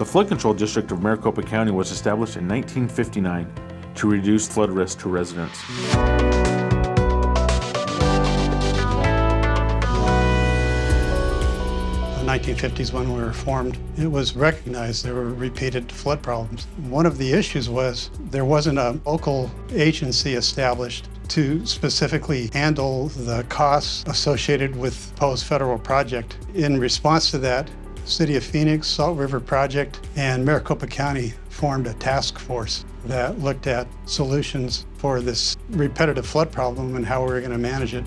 The Flood Control District of Maricopa County was established in 1959 to reduce flood risk to residents. The 1950s, when we were formed, it was recognized there were repeated flood problems. One of the issues was there wasn't a local agency established to specifically handle the costs associated with the proposed federal project. In response to that, City of Phoenix, Salt River Project, and Maricopa County formed a task force that looked at solutions for this repetitive flood problem and how we were going to manage it.